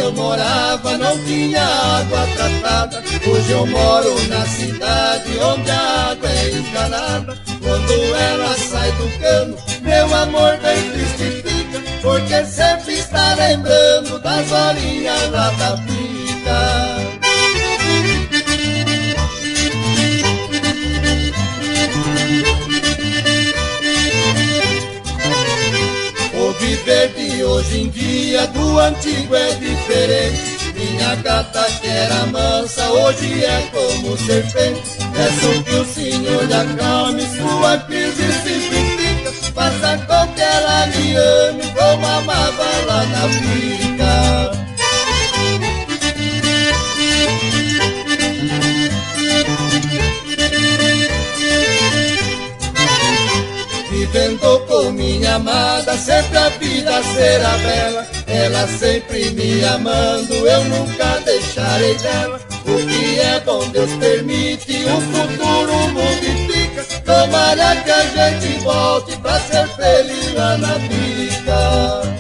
eu morava não tinha água tratada. Hoje eu moro na cidade onde a água é encanada. Quando ela sai do cano, meu amor bem triste fica, porque sempre está lembrando das horinhas lá da pica. O viver de hoje em dia do antigo é diferente. Minha gata que era mansa hoje é como serpente. Peço que o senhor lhe acalme sua crise simplifica. Faça com que ela me ame como amava lá na pica. Vivendo com minha amada, sempre a vida será bela. Ela sempre me amando, eu nunca deixarei dela. O que é bom Deus permite, o futuro modifica. Tomara que a gente volte pra ser feliz lá na pica.